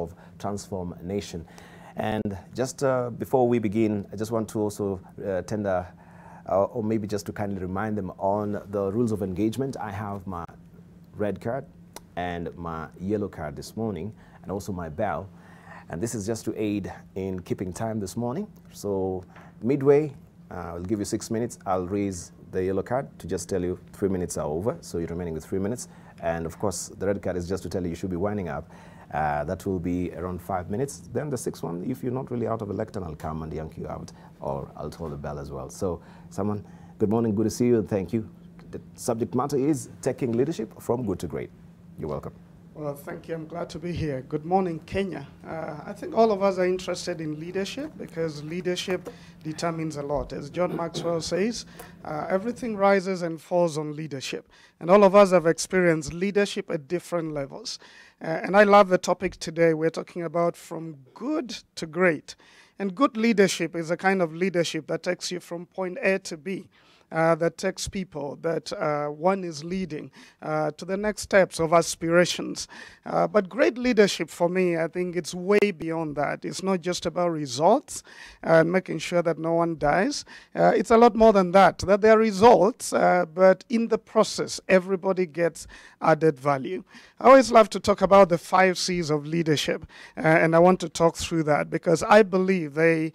of Transform Nation. And just before we begin, I just want to also tender, or maybe just to kindly remind them on the rules of engagement. I have my red card and my yellow card this morning, and also my bell. And this is just to aid in keeping time this morning. So midway, I'll give you 6 minutes. I'll raise the yellow card to just tell you 3 minutes are over. So you're remaining with 3 minutes. And of course, the red card is just to tell you you should be winding up. That will be around 5 minutes. Then the sixth one, if you're not really out of the lectern, I'll come and yank you out, or I'll toll the bell as well. So someone, good morning, good to see you, and thank you. The subject matter is taking leadership from good to great. You're welcome. Well, thank you. I'm glad to be here. Good morning, Kenya. I think all of us are interested in leadership because leadership determines a lot. As John Maxwell says, everything rises and falls on leadership. And all of us have experienced leadership at different levels. And I love the topic today. We're talking about from good to great. And good leadership is a kind of leadership that takes you from point A to B. That takes people that one is leading to the next steps of aspirations. But great leadership for me, I think it's way beyond that. It's not just about results and making sure that no one dies. It's a lot more than that there are results, but in the process, everybody gets added value. I always love to talk about the 5 C's of leadership, and I want to talk through that because I believe they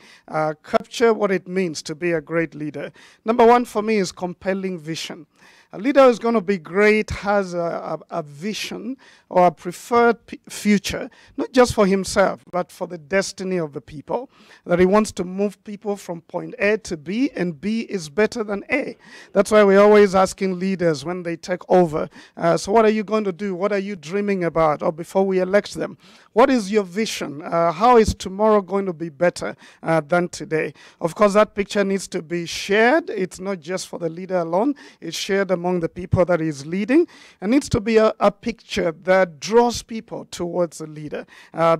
capture what it means to be a great leader. Number one for me is compelling vision. A leader who's going to be great has a vision or a preferred future, not just for himself, but for the destiny of the people. That he wants to move people from point A to B, and B is better than A. That's why we're always asking leaders when they take over, so what are you going to do? What are you dreaming about? Or before we elect them, what is your vision? How is tomorrow going to be better than today? Of course, that picture needs to be shared. It's not just for the leader alone. It's shared among the people that he's leading. It needs to be a picture that draws people towards the leader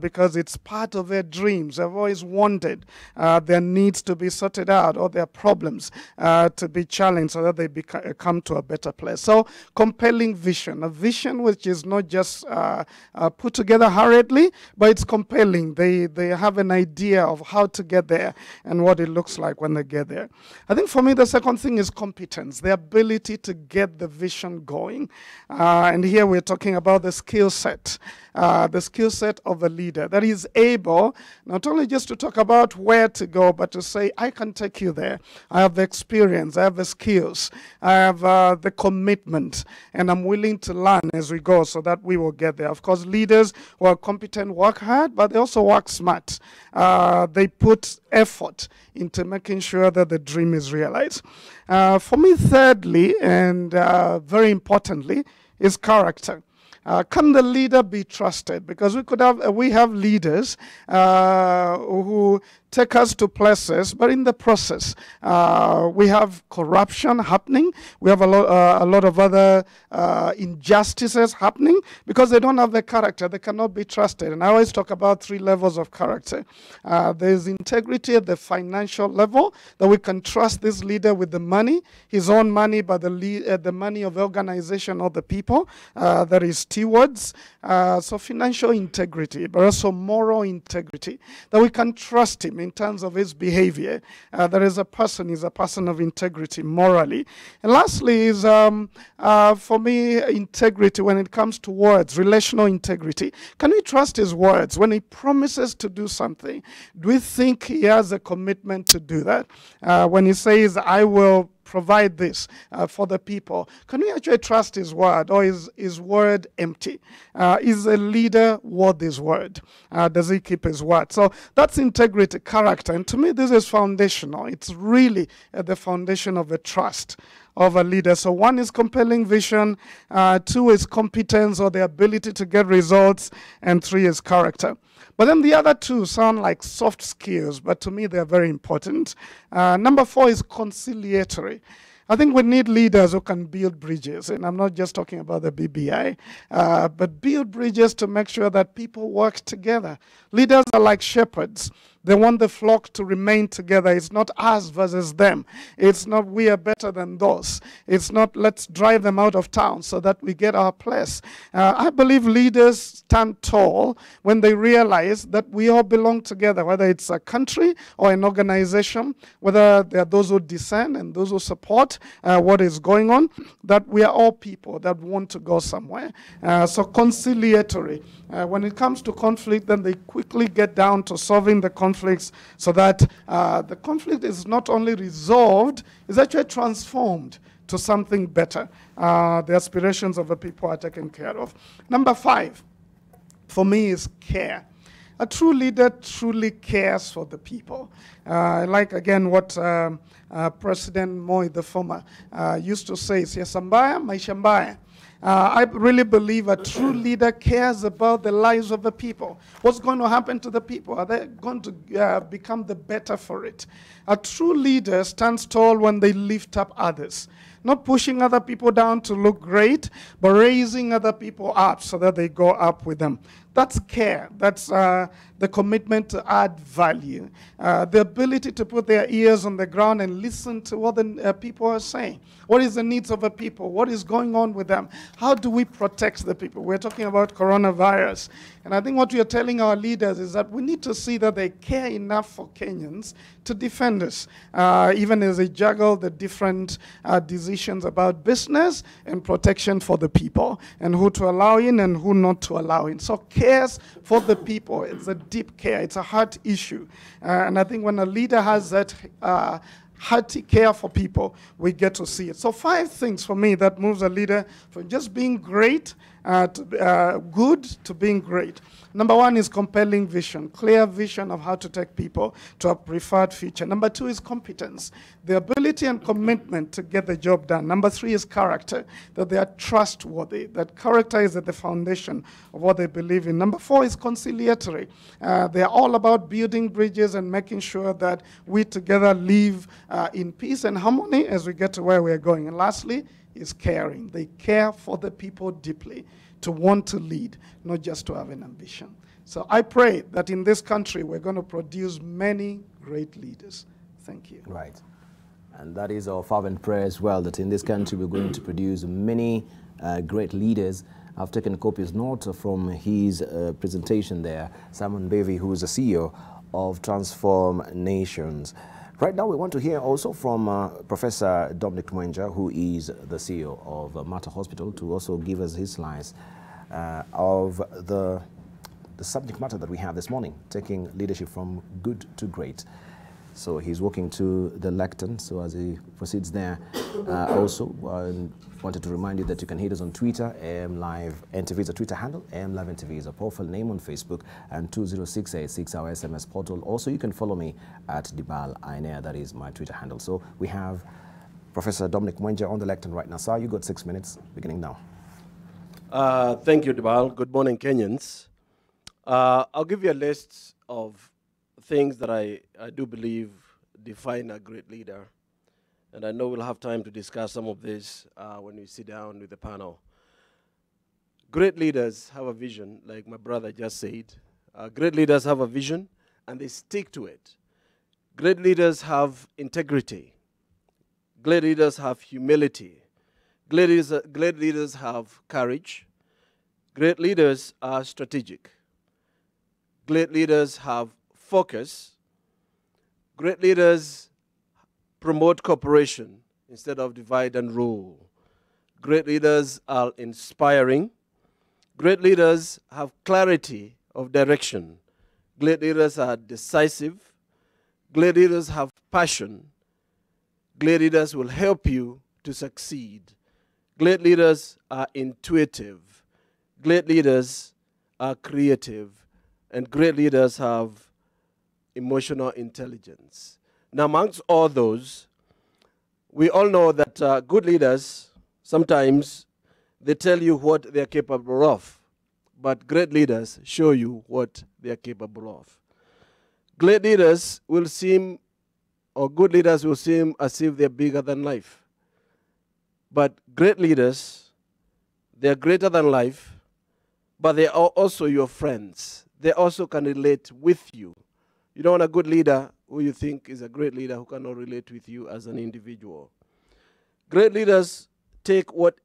because it's part of their dreams. They've always wanted their needs to be sorted out or their problems to be challenged so that they come to a better place. So compelling vision, a vision which is not just put together hurriedly, but it's compelling. They have an idea of how to get there and what it looks like when they get there. I think for me the second thing is competence, the ability to get the vision going. And here we're talking about the skill set of a leader that is able not only just to talk about where to go, but to say, I can take you there. I have the experience, I have the skills, I have the commitment, and I'm willing to learn as we go so that we will get there. Of course, leaders who are competent work hard, but they also work smart. They put effort into making sure that the dream is realized. For me, thirdly, and very importantly, is character. Can the leader be trusted? Because we have leaders who take us to places, but in the process, we have corruption happening. We have a lot of other injustices happening because they don't have the character. They cannot be trusted. And I always talk about 3 levels of character. There's integrity at the financial level, that we can trust this leader with the money, his own money, but the money of the organization or the people that is stewards. So financial integrity, but also moral integrity, that we can trust him in terms of his behavior. There is a person of integrity morally. And lastly is, for me, integrity when it comes to words, relational integrity. Can we trust his words? When he promises to do something, do we think he has a commitment to do that? When he says, I will provide this for the people, can we actually trust his word, or is his word empty? Is a leader worth his word? Does he keep his word? So that's integrity, character, and to me this is foundational. It's really at the foundation of the trust of a leader. So 1 is compelling vision, 2 is competence or the ability to get results, and 3 is character. But then the other 2 sound like soft skills, but to me they're very important. Number 4 is conciliatory. I think we need leaders who can build bridges, and I'm not just talking about the BBI, but build bridges to make sure that people work together. Leaders are like shepherds. They want the flock to remain together. It's not us versus them. It's not we are better than those. It's not let's drive them out of town so that we get our place. I believe leaders stand tall when they realize that we all belong together, whether it's a country or an organization, whether there are those who dissent and those who support what is going on, that we are all people that want to go somewhere. So conciliatory. When it comes to conflict, then they quickly get down to solving the conflicts so that the conflict is not only resolved, it's actually transformed to something better. The aspirations of the people are taken care of. Number 5, for me, is care. A true leader truly cares for the people. Like, again, what President Moi, the former, used to say, siasa mbaya, maisha mbaya. I really believe a true leader cares about the lives of the people. What's going to happen to the people? Are they going to become the better for it? A true leader stands tall when they lift up others. Not pushing other people down to look great, but raising other people up so that they go up with them. That's care. That's the commitment to add value. The ability to put their ears on the ground and listen to what the people are saying. What is the needs of the people? What is going on with them? How do we protect the people? We're talking about coronavirus. And I think what we are telling our leaders is that we need to see that they care enough for Kenyans to defend us, even as they juggle the different decisions about business and protection for the people, and who to allow in and who not to allow in. So cares for the people. It's a deep care. It's a heart issue. And I think when a leader has that hearty care for people, we get to see it. So 5 things for me that moves a leader from just being great to good to being great. Number 1 is compelling vision, clear vision of how to take people to a preferred future. Number 2 is competence, the ability and commitment to get the job done. Number 3 is character, that they are trustworthy, that character is at the foundation of what they believe in. Number 4 is conciliatory. They are all about building bridges and making sure that we together live in peace and harmony as we get to where we're going. And lastly is caring. They care for the people deeply, to want to lead, not just to have an ambition. So I pray that in this country we're going to produce many great leaders. Thank you. Right. And that is our fervent prayer as well, that in this country we're going to produce many great leaders. I've taken copious notes from his presentation there, Simon Bevy, who is the CEO of Transform Nations. Right now, we want to hear also from Professor Dominic Mwenja, who is the CEO of Mater Hospital, to also give us his slice of the subject matter that we have this morning, taking leadership from good to great. So he's walking to the lectern. So as he proceeds there, also wanted to remind you that you can hit us on Twitter. AM Live NTV is a Twitter handle. AM Live NTV is a profile name on Facebook, and 20686 our SMS portal. Also, you can follow me at Dibal Ainea. That is my Twitter handle. So we have Professor Dominic Mwenja on the lectern right now. Sir, you got 6 minutes, beginning now. Thank you, Dibal. Good morning, Kenyans. I'll give you a list of things that I do believe define a great leader. And I know we'll have time to discuss some of this when we sit down with the panel. Great leaders have a vision, like my brother just said. Great leaders have a vision, and they stick to it. Great leaders have integrity. Great leaders have humility. Great leaders have courage. Great leaders are strategic. Great leaders have focus. Great leaders promote cooperation instead of divide and rule. Great leaders are inspiring. Great leaders have clarity of direction. Great leaders are decisive. Great leaders have passion. Great leaders will help you to succeed. Great leaders are intuitive. Great leaders are creative. And great leaders have emotional intelligence. Now, amongst all those, we all know that good leaders, sometimes they tell you what they're capable of, but great leaders show you what they're capable of. Great leaders will seem, or good leaders will seem as if they're bigger than life. But great leaders, they're greater than life, but they are also your friends. They also can relate with you. You don't want a good leader who you think is a great leader who cannot relate with you as an individual. Good leaders take what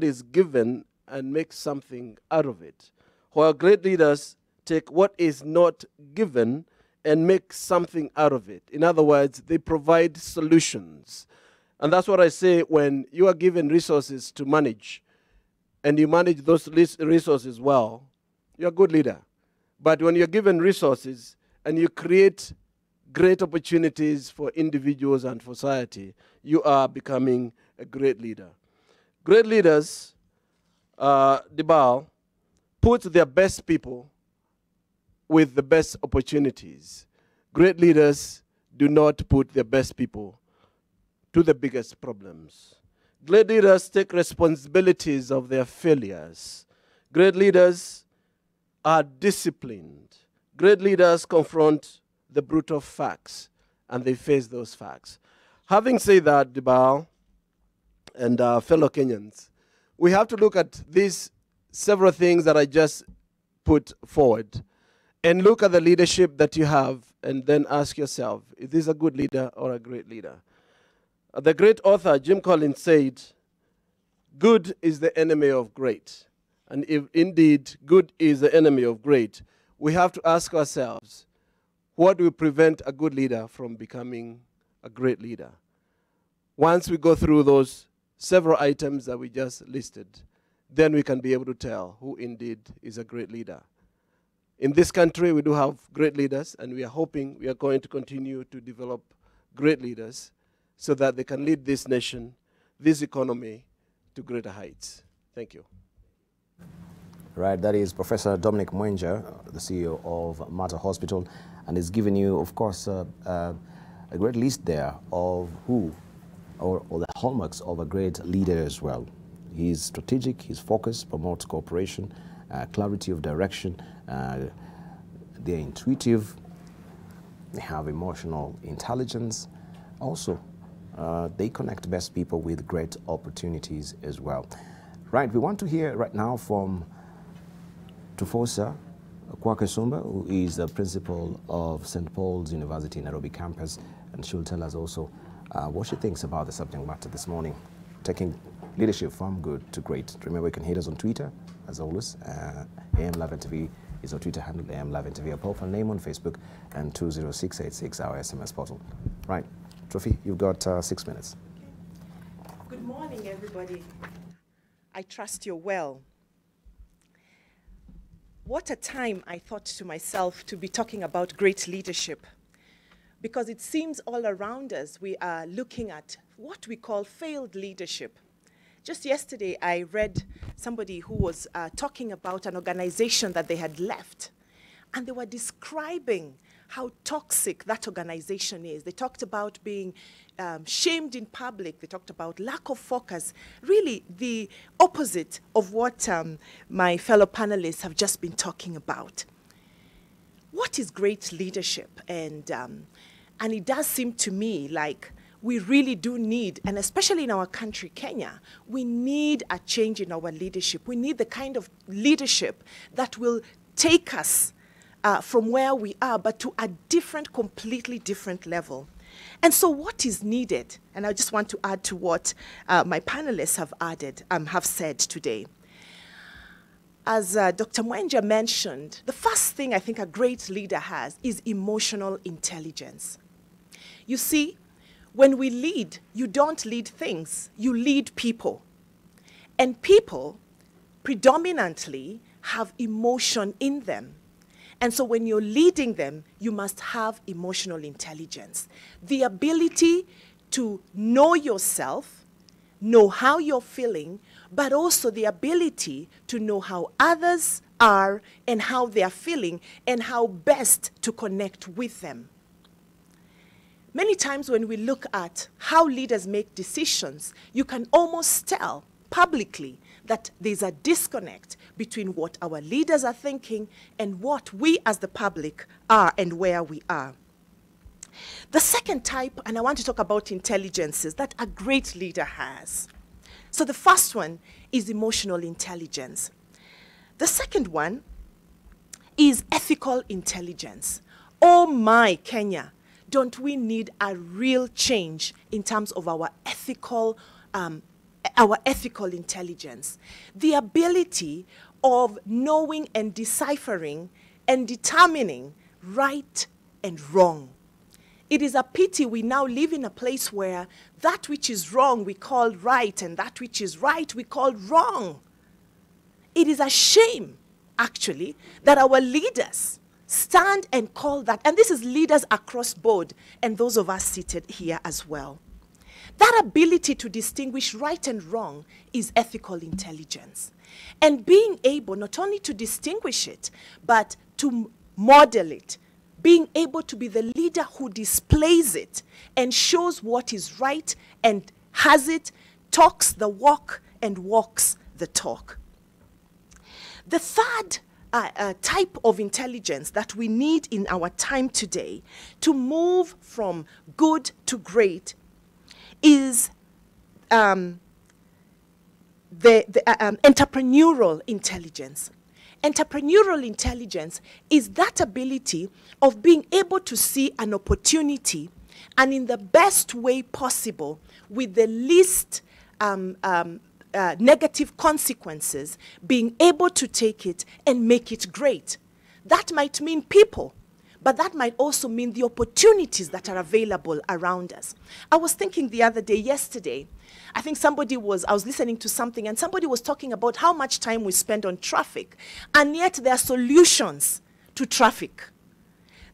is given and make something out of it, while great leaders take what is not given and make something out of it. In other words, they provide solutions. And that's what I say when you are given resources to manage, and you manage those resources well, you're a good leader. But when you're given resources and you create great opportunities for individuals and for society, you are becoming a great leader. Great leaders, Dibal, put their best people with the best opportunities. Great leaders do not put their best people to the biggest problems. Great leaders take responsibilities of their failures. Great leaders are disciplined. Great leaders confront the brutal facts, and they face those facts. Having said that, Dibal and fellow Kenyans, we have to look at these several things that I just put forward and look at the leadership that you have and then ask yourself, is this a good leader or a great leader? The great author Jim Collins said, good is the enemy of great. And if indeed good is the enemy of great, we have to ask ourselves, what will prevent a good leader from becoming a great leader? Once we go through those several items that we just listed, then we can be able to tell who indeed is a great leader. In this country, we do have great leaders, and we are hoping we are going to continue to develop great leaders so that they can lead this nation, this economy, to greater heights. Thank you. Right, that is Professor Dominic Mwenja, the CEO of Mater Hospital, and he's given you, of course, a great list there of who, or the hallmarks of a great leader as well. He's strategic, he's focused, promotes cooperation, clarity of direction, they're intuitive, they have emotional intelligence. Also, they connect best people with great opportunities as well. Right, we want to hear right now from Tufosa Kwakesumba, who is the principal of St. Paul's University Nairobi campus, and she'll tell us also what she thinks about the subject matter this morning, taking leadership from good to great. Remember, you can hit us on Twitter, as always. AM11TV is our Twitter handle, AM11TV, our profile name on Facebook, and 20686, our SMS portal. Right, Trophy, you've got 6 minutes. Good morning, everybody. I trust you're well. What a time, I thought to myself, to be talking about great leadership, because it seems all around us we are looking at what we call failed leadership. Just yesterday, I read somebody who was talking about an organization that they had left, and they were describing how toxic that organization is. They talked about being shamed in public. They talked about lack of focus, really the opposite of what my fellow panelists have just been talking about. What is great leadership? And it does seem to me like we really do need, and especially in our country, Kenya, we need a change in our leadership. We need the kind of leadership that will take us from where we are, but to a different, completely different level. And so what is needed, and I just want to add to what my panelists have said today. As Dr. Mwenja mentioned, the first thing I think a great leader has is emotional intelligence. You see, when we lead, you don't lead things, you lead people. And people predominantly have emotion in them. And so when you're leading them, you must have emotional intelligence. The ability to know yourself, know how you're feeling, but also the ability to know how others are and how they are feeling and how best to connect with them. Many times when we look at how leaders make decisions, you can almost tell publicly that there's a disconnect between what our leaders are thinking and what we as the public are and where we are. The second type, and I want to talk about intelligences that a great leader has. So the first one is emotional intelligence. The second one is ethical intelligence. oh my, Kenya, don't we need a real change in terms of our ethical intelligence? The ability of knowing and deciphering and determining right and wrong. It is a pity we now live in a place where that which is wrong we call right, and that which is right we call wrong. It is a shame, actually, that our leaders stand and call that, and this is leaders across board, and those of us seated here as well. That ability to distinguish right and wrong is ethical intelligence. And being able not only to distinguish it, but to model it, being able to be the leader who displays it and shows what is right and has it, talks the walk and walks the talk. The third type of intelligence that we need in our time today to move from good to great is the entrepreneurial intelligence. Entrepreneurial intelligence is that ability of being able to see an opportunity and in the best way possible with the least negative consequences, being able to take it and make it great. That might mean people, but that might also mean the opportunities that are available around us. I was thinking the other day, yesterday, I think I was listening to something and somebody was talking about how much time we spend on traffic, and yet there are solutions to traffic.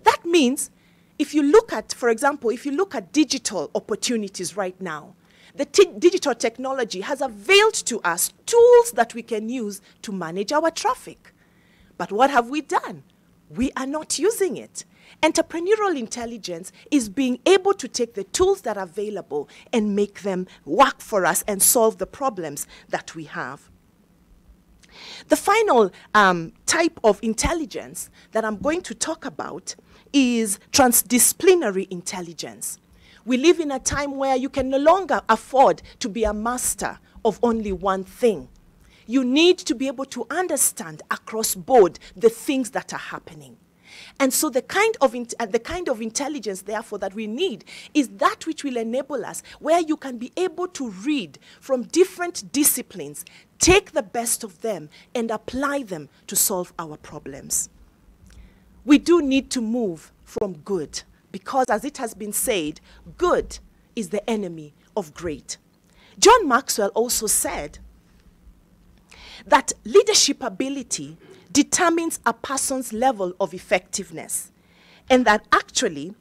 That means if you look at, for example, if you look at digital opportunities right now, the digital technology has availed to us tools that we can use to manage our traffic. But what have we done? We are not using it. Entrepreneurial intelligence is being able to take the tools that are available and make them work for us and solve the problems that we have. The final type of intelligence that I'm going to talk about is transdisciplinary intelligence. We live in a time where you can no longer afford to be a master of only one thing. You need to be able to understand across board the things that are happening. And so the kind of intelligence, therefore, that we need is that which will enable us, where you can be able to read from different disciplines, take the best of them, and apply them to solve our problems. We do need to move from good, because as it has been said, good is the enemy of great. John Maxwell also said that leadership ability determines a person's level of effectiveness, and that actually,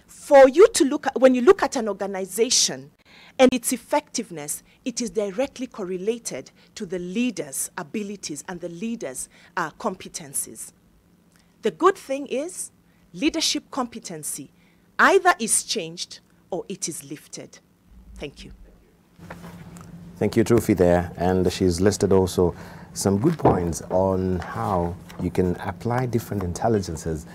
for you to look at, when you look at an organization and its effectiveness, it is directly correlated to the leader's abilities and the leader's competencies. The good thing is, leadership competency either is changed or it is lifted. Thank you. Thank you, Trufi, there. And she's listed also some good points on how you can apply different intelligences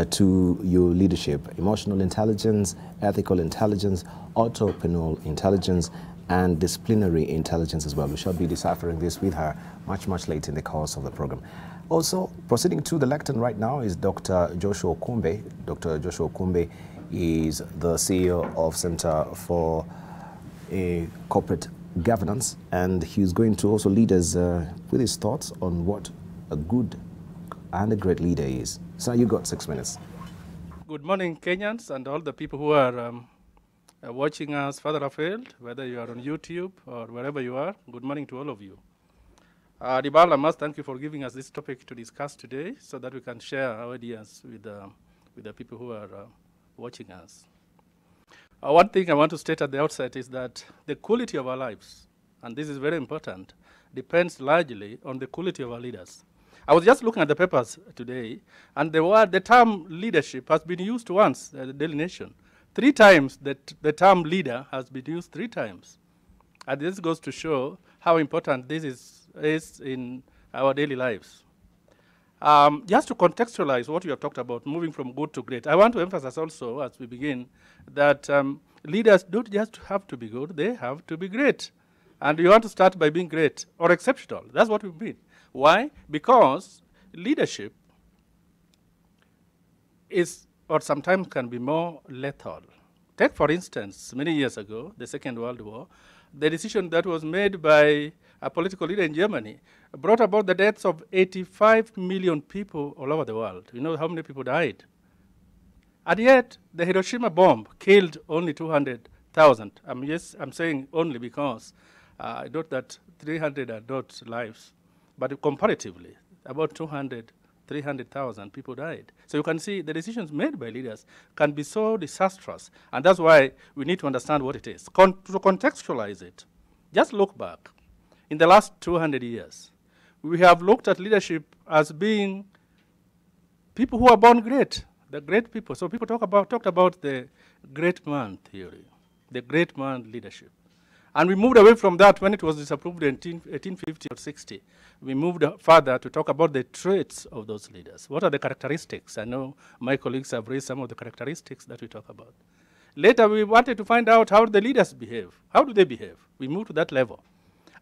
to your leadership: emotional intelligence, ethical intelligence, entrepreneurial intelligence, and disciplinary intelligence as well. We shall be deciphering this with her much later in the course of the program. Also, proceeding to the lectern right now is Dr. Joshua Okumbe. Dr. Joshua Okumbe is the CEO of Center for Corporate Governance, and he's going to also lead us with his thoughts on what a good and a great leader is. So you got 6 minutes. Good morning, Kenyans, and all the people who are watching us further afield, whether you are on YouTube or wherever you are. Good morning to all of you. Dibal, I must thank you for giving us this topic to discuss today so that we can share our ideas with the people who are watching us. One thing I want to state at the outset is that the quality of our lives, and this is very important, depends largely on the quality of our leaders. I was just looking at the papers today, and the term leadership has been used once, the Daily Nation. 3 times the term leader has been used 3 times. And this goes to show how important this is in our daily lives. Just to contextualize what you have talked about, moving from good to great, I want to emphasize also as we begin that leaders don't just have to be good, they have to be great. And you want to start by being great or exceptional. That's what we mean. Why? Because leadership is or sometimes can be more lethal. Take, for instance, many years ago, the Second World War, the decision that was made by a political leader in Germany brought about the deaths of 85 million people all over the world. You know how many people died? And yet, the Hiroshima bomb killed only 200,000. I'm saying only because I note that 300 are not lives, but comparatively, about 300,000 people died. So you can see the decisions made by leaders can be so disastrous, and that's why we need to understand what it is. To contextualize it, just look back. In the last 200 years, we have looked at leadership as being people who are born great, the great people. So people talked about the great man theory, the great man leadership. And we moved away from that when it was disapproved in 1850 or 60. We moved further to talk about the traits of those leaders. What are the characteristics? I know my colleagues have raised some of the characteristics that we talk about. Later, we wanted to find out how the leaders behave. How do they behave? We moved to that level.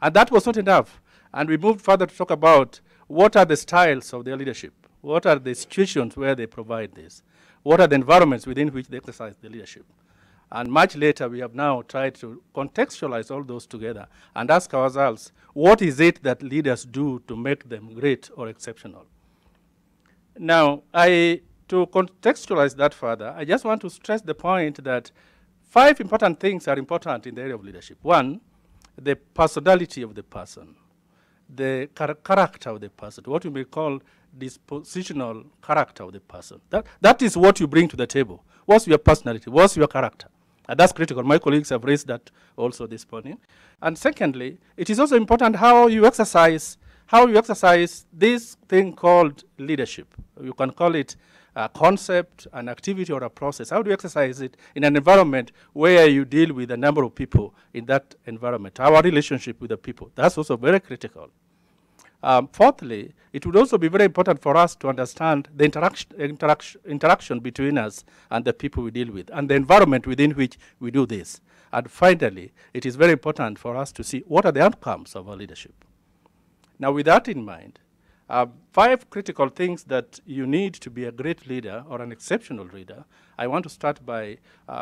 And that was not enough. And we moved further to talk about what are the styles of their leadership? What are the situations where they provide this? What are the environments within which they exercise the leadership? And much later, we have now tried to contextualize all those together and ask ourselves, what is it that leaders do to make them great or exceptional? Now, to contextualize that further, I just want to stress the point that 5 important things are important in the area of leadership. 1, the personality of the person, the character of the person, what you may call dispositional character of the person. That is what you bring to the table. What's your personality? What's your character? And that's critical. My colleagues have raised that also this morning. And secondly, it is also important how you exercise this thing called leadership. You can call it a concept, an activity, or a process. How do you exercise it in an environment where you deal with a number of people in that environment? Our relationship with the people, that's also very critical. Fourthly, it would also be very important for us to understand the interaction between us and the people we deal with, and the environment within which we do this. And finally, it is very important for us to see what are the outcomes of our leadership. Now, with that in mind, 5 critical things that you need to be a great leader or an exceptional leader. I want to start by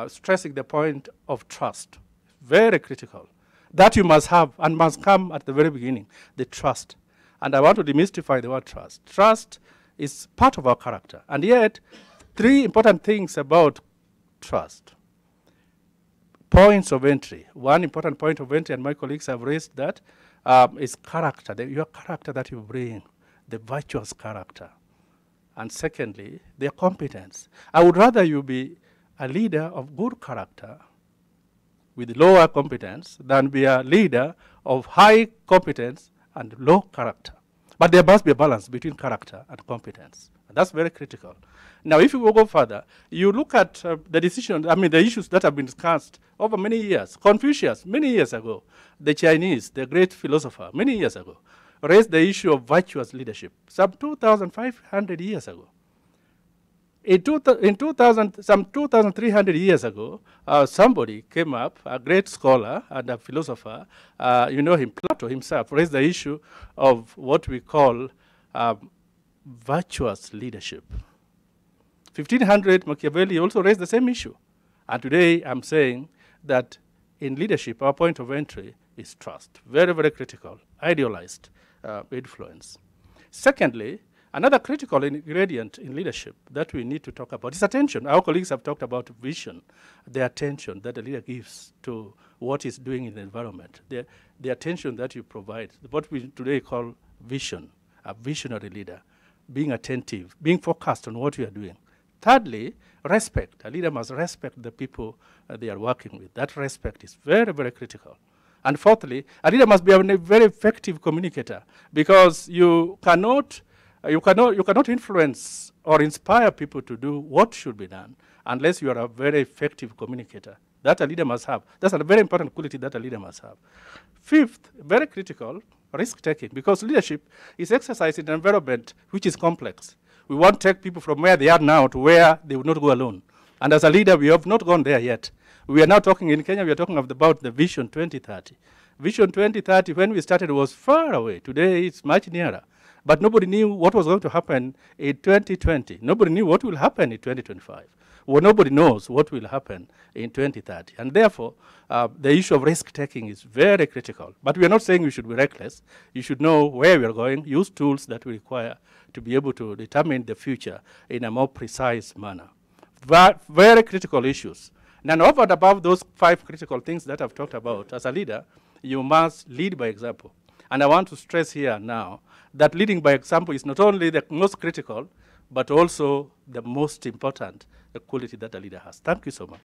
stressing the point of trust. Very critical. That you must have and must come at the very beginning, the trust. And I want to demystify the word trust. Trust is part of our character. And yet, 3 important things about trust. Points of entry. One important point of entry, and my colleagues have raised that, is character, your character that you bring, the virtuous character. And secondly, their competence. I would rather you be a leader of good character with lower competence than be a leader of high competence and low character. But there must be a balance between character and competence. And that's very critical. Now, if you will go further, you look at the issues that have been discussed over many years. Confucius, many years ago, the Chinese, the great philosopher, many years ago, raised the issue of virtuous leadership, some 2,500 years ago. In 2,300 years ago, somebody came up, a great scholar and a philosopher, you know him, Plato himself, raised the issue of what we call virtuous leadership. 1500, Machiavelli also raised the same issue. And today, I'm saying that in leadership, our point of entry is trust. Very, very critical, idealized influence. Secondly, another critical ingredient in leadership that we need to talk about is attention. Our colleagues have talked about vision, the attention that the leader gives to what he's doing in the environment, the attention that you provide, what we today call vision, a visionary leader, being attentive, being focused on what you are doing. Thirdly, respect. A leader must respect the people they are working with. That respect is very, very critical. And fourthly, a leader must be a very effective communicator, because you cannot influence or inspire people to do what should be done unless you are a very effective communicator. That a leader must have. That's a very important quality that a leader must have. Fifth, very critical, risk-taking, because leadership is exercised in an environment which is complex. We want to take people from where they are now to where they will not go alone. And as a leader, we have not gone there yet. We are now talking in Kenya, we are talking about the Vision 2030. Vision 2030, when we started, was far away. Today, it's much nearer. But nobody knew what was going to happen in 2020. Nobody knew what will happen in 2025. Well, nobody knows what will happen in 2030. And therefore, the issue of risk-taking is very critical. But we are not saying we should be reckless. You should know where we are going, use tools that we require to be able to determine the future in a more precise manner. Very critical issues. And over and above those 5 critical things that I've talked about, as a leader, you must lead by example. And I want to stress here now that leading by example is not only the most critical, but also the most important quality that a leader has. Thank you so much.